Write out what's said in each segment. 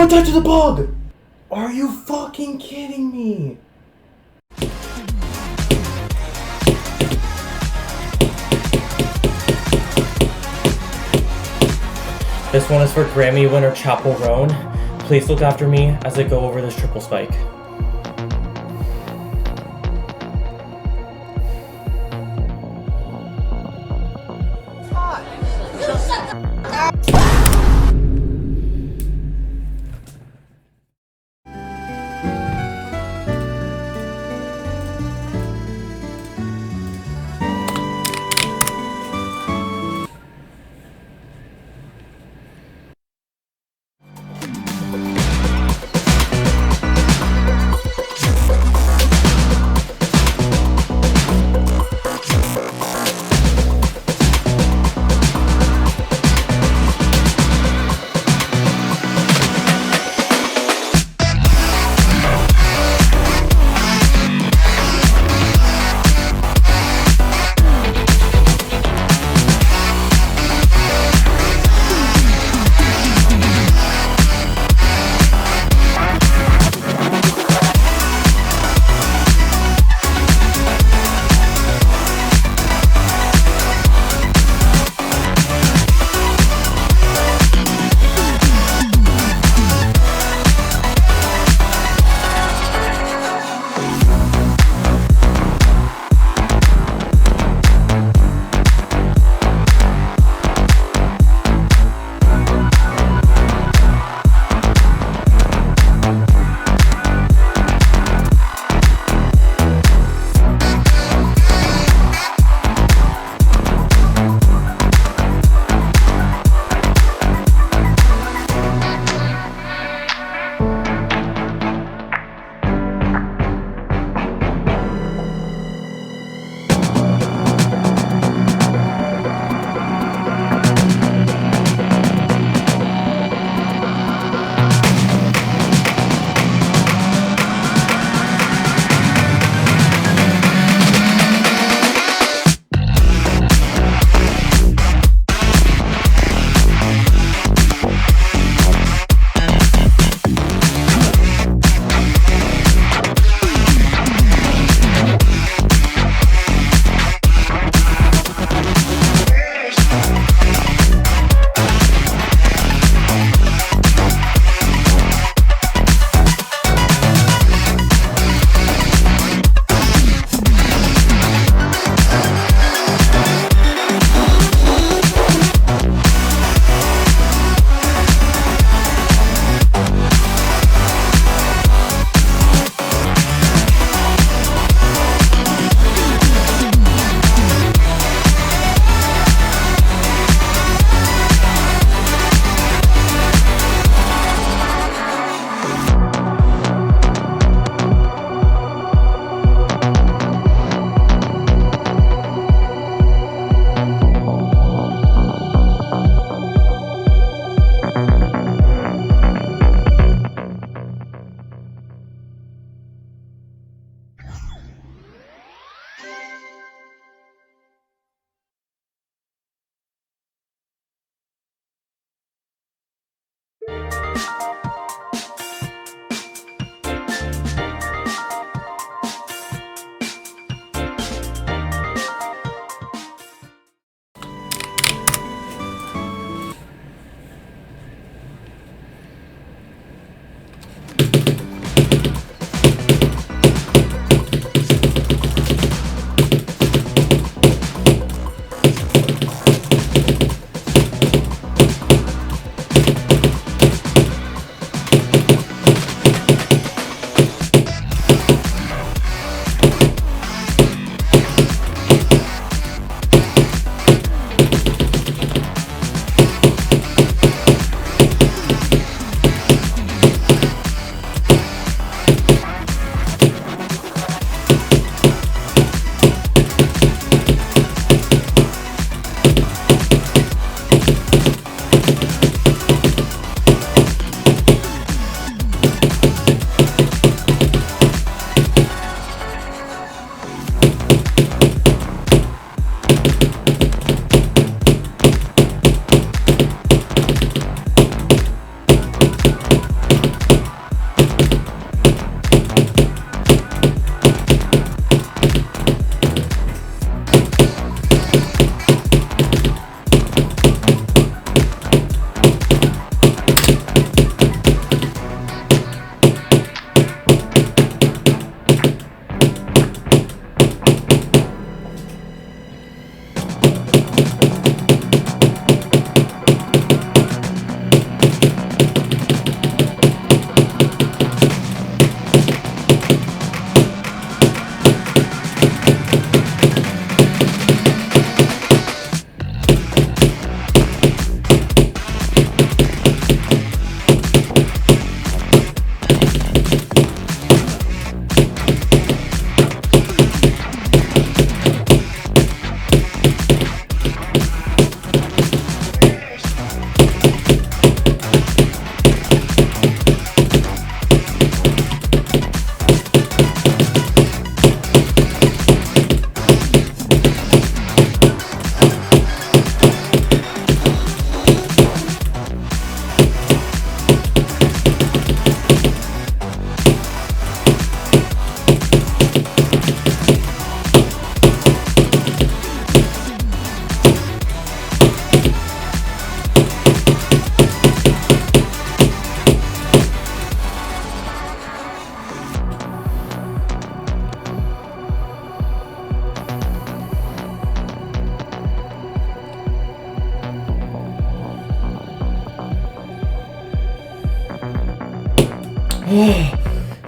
Don't touch the bug! Are you fucking kidding me? This one is for Grammy winner Chapel Roan. Please look after me as I go over this triple spike.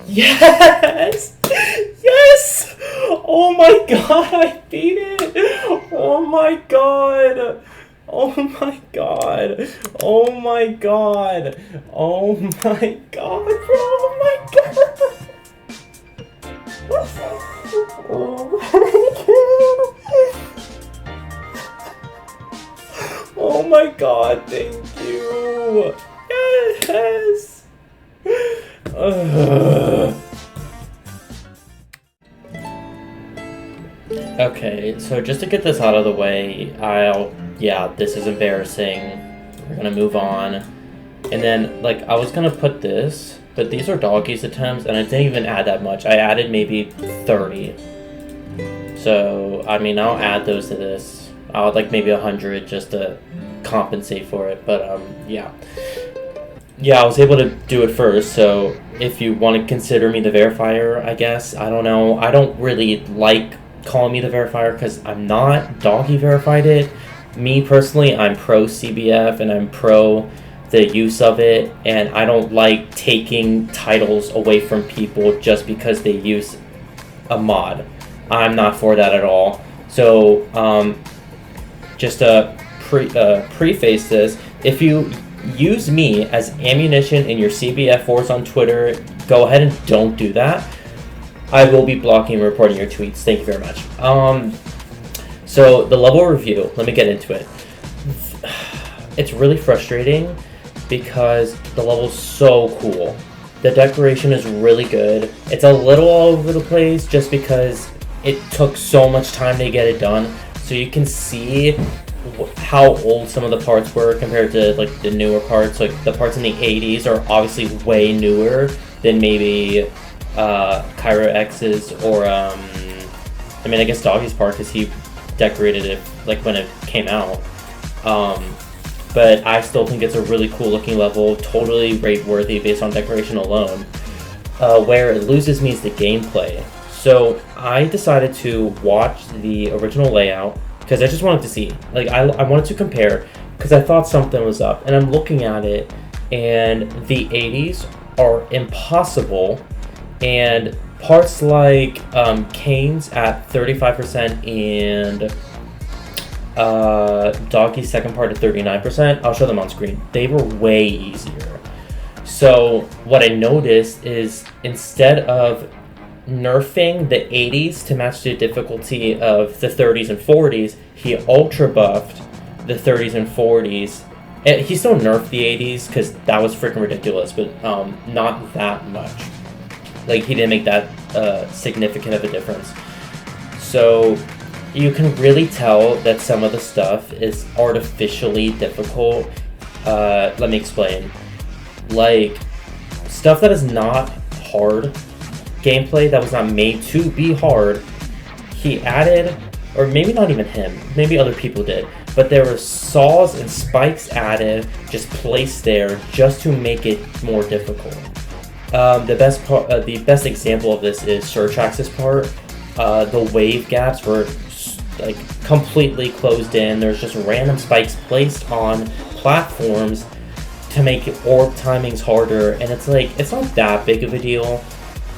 Yes! Yes! Oh my god, I beat it! Oh my god! Oh my god! Oh my god! Oh my god, bro! Oh my god! Oh my god! Oh my god, thank you! Yes! Okay, so just to get this out of the way, yeah, this is embarrassing. We're gonna move on. And then, like, I was gonna put this, but these are Doggie's attempts, and I didn't even add that much. I added maybe 30. So, I mean, I'll add those to this. I'll, like, maybe 100 just to compensate for it, but, yeah. Yeah, I was able to do it first, so if you want to consider me the verifier, I guess. I don't know. I don't really like calling me the verifier because I'm not. Doggie verified it. Me, personally, I'm pro CBF and I'm pro the use of it, and I don't like taking titles away from people just because they use a mod. I'm not for that at all. So, just to preface this, if you use me as ammunition in your CBF wars on Twitter, go ahead and don't do that. I will be blocking and reporting your tweets. Thank you very much. So the level review, let me get into it. It's really frustrating because the level's so cool. The decoration is really good. It's a little all over the place just because it took so much time to get it done. So you can see how old some of the parts were compared to like the newer parts. Like the parts in the 80s are obviously way newer than maybe Cairo X's or I mean, I guess Doggie's part because he decorated it like when it came out. But I still think it's a really cool looking level, totally rate worthy based on decoration alone. Where it loses me is the gameplay. So I decided to watch the original layout because I just wanted to see. Like I wanted to compare because I thought something was up, and I'm looking at it, and the 80s are impossible, and parts like Kane's at 35% and Doggie's second part at 39%. I'll show them on screen. They were way easier. So what I noticed is instead of nerfing the 80s to match the difficulty of the 30s and 40s, he ultra buffed the 30s and 40s. And he still nerfed the 80s because that was freaking ridiculous, but not that much. Like, he didn't make that significant of a difference. So you can really tell that some of the stuff is artificially difficult. Let me explain. Like, stuff that is not hard, gameplay that was not made to be hard, he added, or maybe not even him, maybe other people did, but there were saws and spikes added, just placed there, just to make it more difficult. The best example of this is Surtrax's part. The wave gaps were like completely closed in. There's just random spikes placed on platforms to make orb timings harder, and it's like, it's not that big of a deal,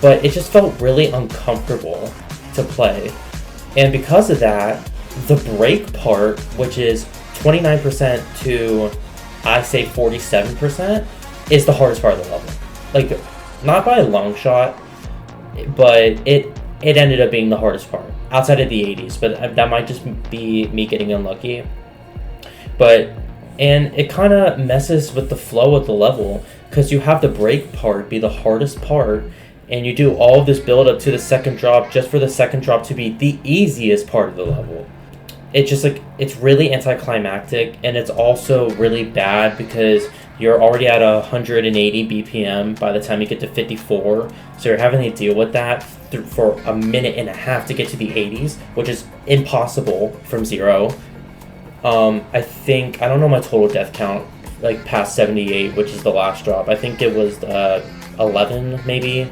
but it just felt really uncomfortable to play. And because of that, the break part, which is 29% to, I say 47%, is the hardest part of the level. Like, not by a long shot, but it ended up being the hardest part, outside of the 80s, but that might just be me getting unlucky. And it kind of messes with the flow of the level, because you have the break part be the hardest part, and you do all of this build up to the second drop just for the second drop to be the easiest part of the level. It's just like, it's really anticlimactic, and it's also really bad because you're already at 180 BPM by the time you get to 54, so you're having to deal with that for a minute and a half to get to the 80s, which is impossible from 0. I think, I don't know my total death count, like past 78, which is the last drop. I think it was 11 maybe.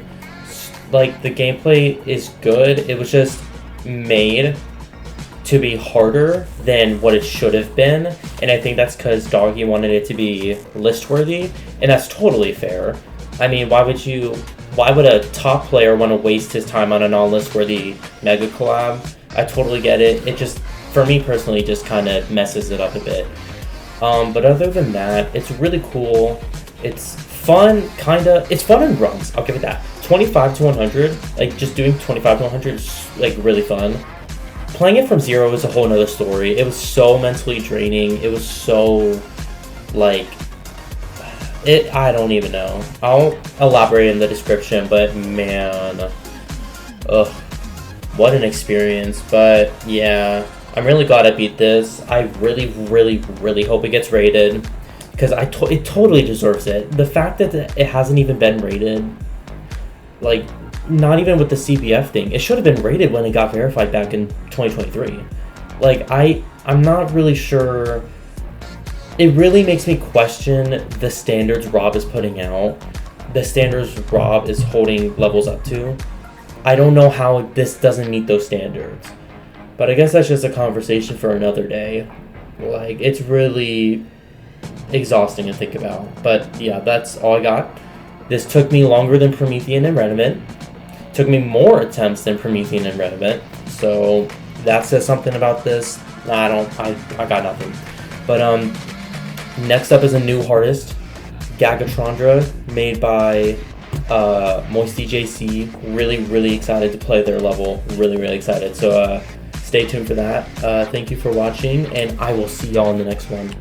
Like, the gameplay is good, it was just made to be harder than what it should have been, and I think that's because Doggie wanted it to be list worthy, and that's totally fair. I mean, why would a top player want to waste his time on a non-list-worthy mega collab? I totally get it. It just, for me personally, just kind of messes it up a bit. But other than that, it's really cool. It's fun, it's fun in runs, I'll give it that. 25 to 100, like just doing 25 to 100 is like really fun. Playing it from 0 is a whole nother story. It was so mentally draining. It was so, like, I don't even know. I'll elaborate in the description, but man, ugh, what an experience. But yeah, I'm really glad I beat this. I really, really, really hope it gets rated, because it totally deserves it. The fact that it hasn't even been rated, like, not even with the CBF thing, it should have been rated when it got verified back in 2023. Like, I'm not really sure. It really makes me question the standards Rob is putting out, the standards Rob is holding levels up to. I don't know how this doesn't meet those standards, but I guess that's just a conversation for another day. Like, it's really exhausting to think about. But yeah, that's all I got. This took me longer than Promethean and Rediment. Took me more attempts than Promethean and Rediment. So that says something about this. I got nothing. But next up is a new artist, Gagatrondra, made by Moisty JC. Really, really excited to play their level. Really, really excited. So stay tuned for that. Thank you for watching, and I will see y'all in the next one.